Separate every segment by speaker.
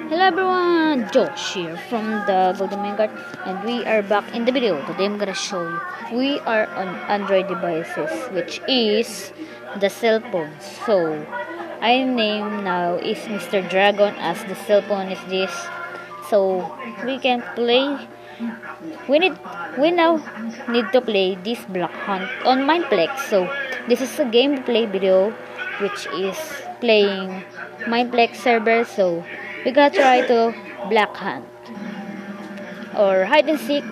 Speaker 1: Hello everyone, Josh here from the Golden Mingard, and we are back in the video. Today I'm gonna show you. We are on Android devices, which is the cell phone. So I name now is Mr. Dragon as the cell phone is this. So we can play. We now need to play this Block Hunt on Mineplex. So this is a gameplay video, which is playing Mineplex server. So we gotta try to Black Hunt or hide and seek.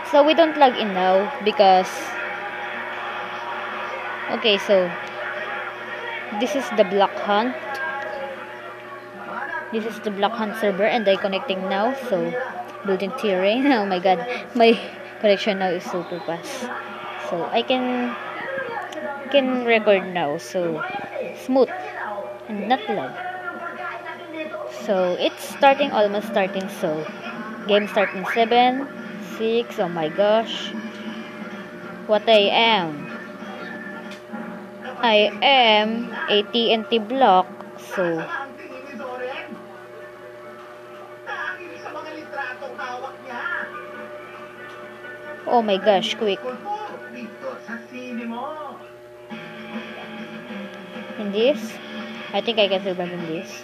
Speaker 1: So we don't log in now because okay, so this is the Black Hunt. This is the Black Hunt server and I connecting now. So building terrain. Oh my god, my connection now is super fast. So I can record now. So smooth and not lag. So it's starting, almost starting. So game start in 7, 6. Oh my gosh, what I am a TNT block. So oh my gosh, quick. In this, I think I can survive in this.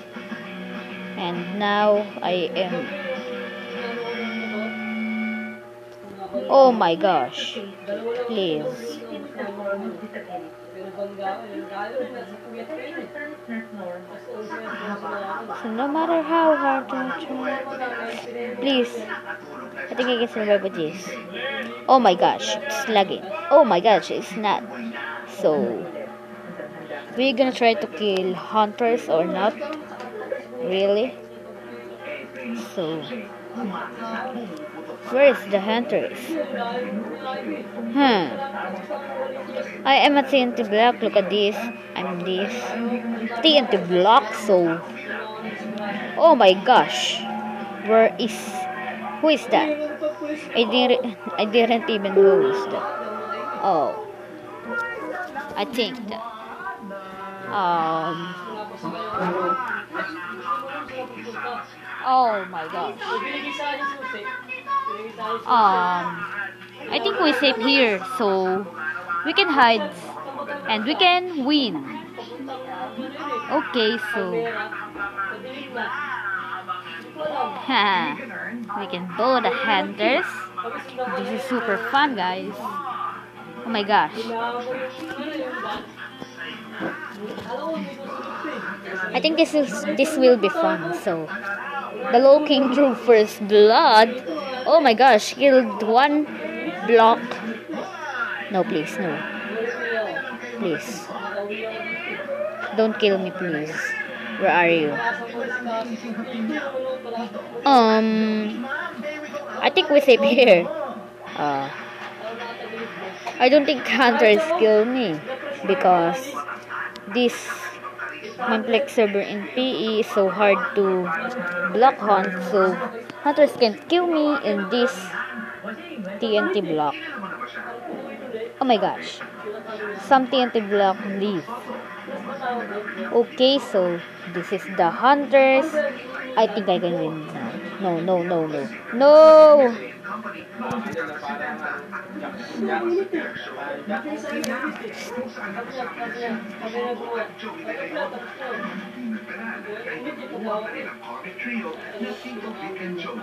Speaker 1: And now I am. Oh my gosh, please. So no matter how hard I try, please. I think I can survive with this. Oh my gosh, it's lagging. Oh my gosh, it's not. So we're gonna try to kill hunters or not? Really? So where is the hunters? I am a TNT block. Look at this. I'm this TNT block. So oh my gosh, where is? Who is that? I didn't even know who is that. Oh, I think that oh my gosh. I think we safe here, so we can hide and we can win. Okay, so we can blow the hunters. This is super fun, guys. Oh my gosh. I think this will be fun. So the low king drew first blood. Oh my gosh, killed one block. No, please, no. Please. Don't kill me, please. Where are you? I think we safe here. I don't think hunters kill me because this Mineplex server in PE is so hard to block hunt, so hunters can kill me in this TNT block. Oh my gosh, some TNT block leave. Okay, so this is the hunters. I think I can win now. No.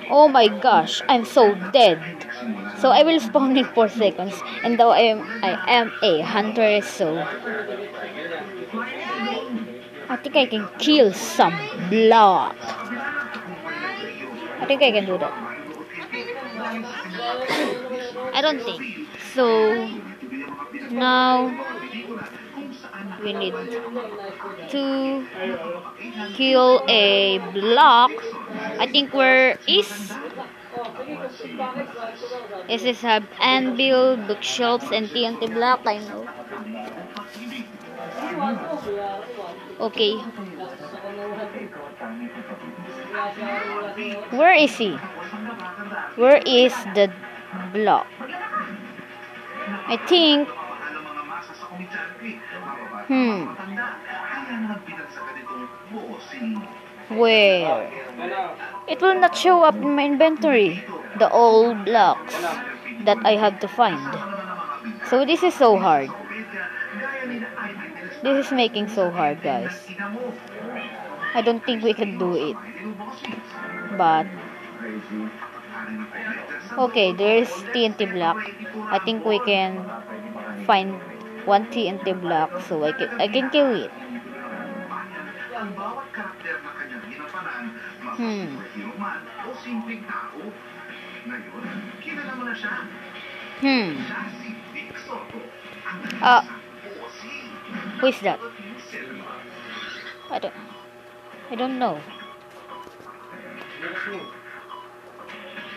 Speaker 1: Oh my gosh, I'm so dead. So I will spawn in 4 seconds, and though I am a hunter, so I think I can kill some block. I think I can do that. I don't think. So now we need to kill a block. I think where is this have anvil, bookshelves, and TNT block? I know. Okay. Where is he? Where is the block? I think Where? It will not show up in my inventory. The old blocks that I have to find. So this is so hard. This is making so hard, guys. I don't think we can do it. But okay, there's TNT block. I think we can find one TNT block so I can kill it. Who is that? I don't know.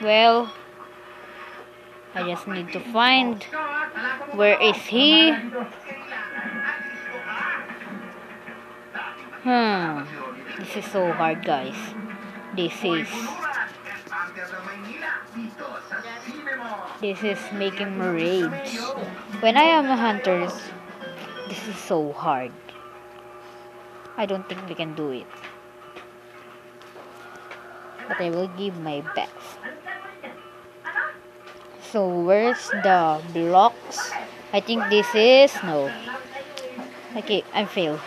Speaker 1: Well, I just need to find where is he. This is so hard, guys. This is making me rage. When I am a hunter, this is so hard. I don't think we can do it. But I will give my best. So where's the blocks? I think this is no. Okay, I failed.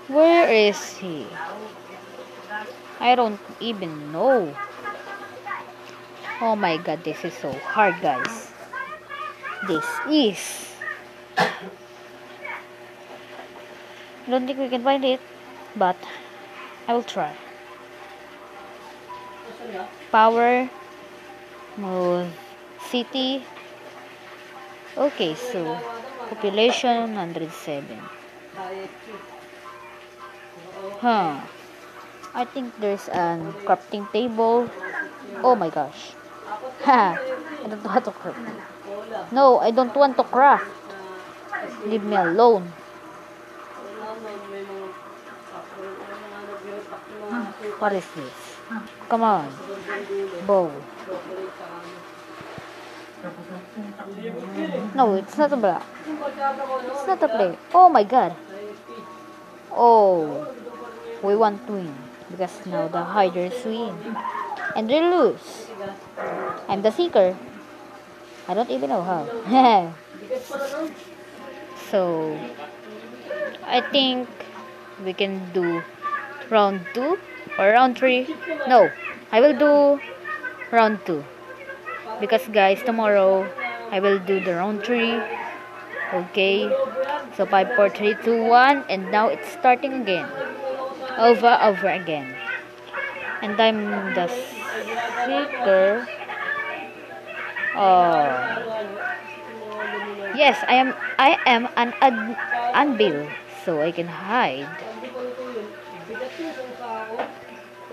Speaker 1: Where is he? I don't even know. Oh my god, this is so hard, guys. This is. I don't think we can find it, but I will try. Power mode city. Okay, so population 107. I think there's a crafting table. Oh my gosh. I don't know how to craft. No, I don't want to craft. Leave me alone. What is this? Come on. Bow. No, it's not a block. It's not a play. Oh my god. Oh. We want to win. Because now the hiders win. And they lose. I'm the seeker. I don't even know how. So, I think we can do round 2 or round 3. No, I will do round 2. Because guys, tomorrow I will do the round 3. Okay. So 5, 4, 3, 2, 1. And now it's starting again. Over again. And I'm the seeker. Yes, I am an anvil, so I can hide.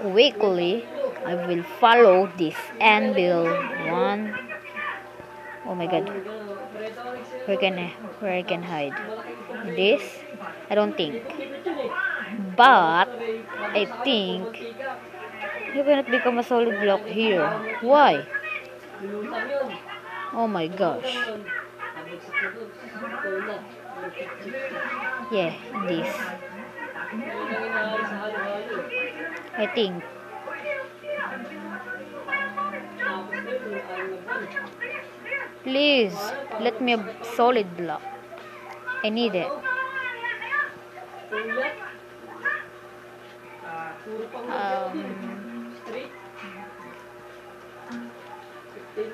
Speaker 1: Weekly, I will follow this anvil one. Oh my god, where I can hide? This? I don't think. But I think you cannot become a solid block here. Why? Oh my gosh. Yeah, this. I think. Please, let me a solid block. I need it.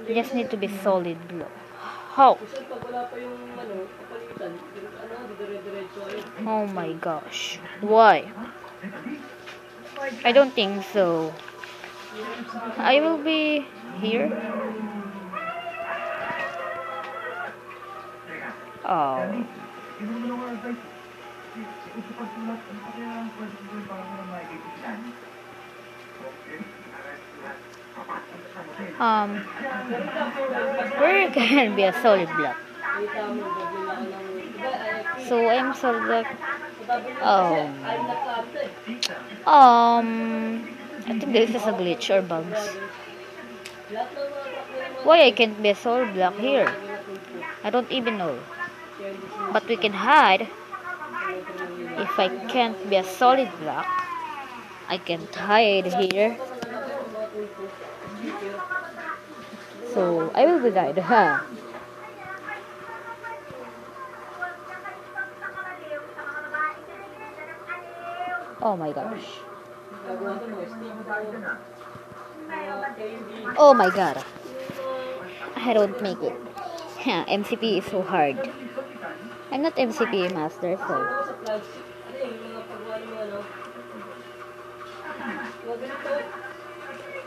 Speaker 1: You just need to be solid block. How? Oh my gosh. Why? I don't think so. I will be here. Oh. Where can be a solid block? So I'm solid block. I think this is a glitch or bugs. Why I can't be a solid block here? I don't even know. But we can hide. If I can't be a solid block, I can hide here. So I will be died, huh? Oh my gosh. Oh my god. I don't make it. MCP is so hard. I'm not MCP master, so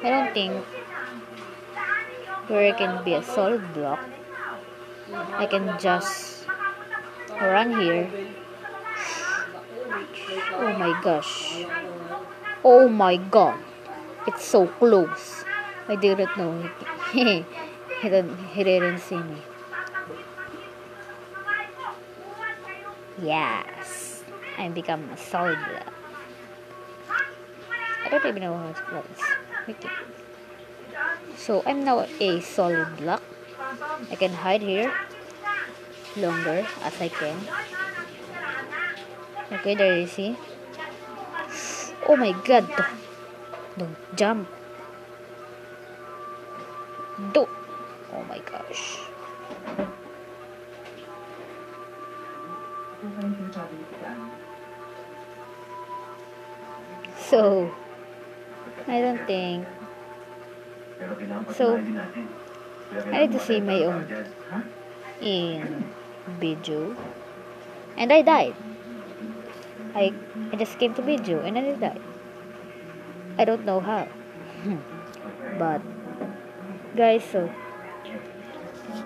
Speaker 1: I don't think where I can be a solid block. I can just run here. Oh my gosh. Oh my god. It's so close. I didn't know. He didn't see me. Yes. I become a solid block. I don't even know how to play this. Okay. So I'm now a solid block. I can hide here longer as I can. Okay, there you see. Oh my god. Don't jump. Do. Oh my gosh. So, I don't think. So, I need to see my own in video. And I died. I just came to video and I died. I don't know how. But, guys, so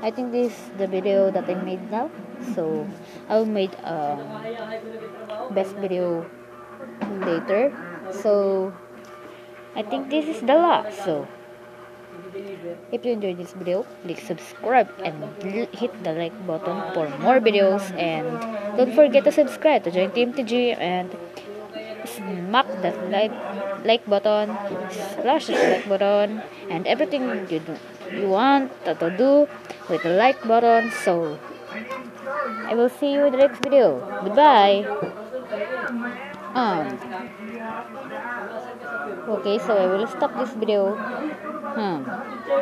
Speaker 1: I think this is the video that I made now. So, I'll make best video later. So, I think this is the last. So, if you enjoyed this video, please subscribe and hit the like button for more videos. And don't forget to subscribe to join Team TG and smack that like button, splash the like button, and everything you want to do with the like button. So, I will see you in the next video. Goodbye. Okay, so I will stop this video.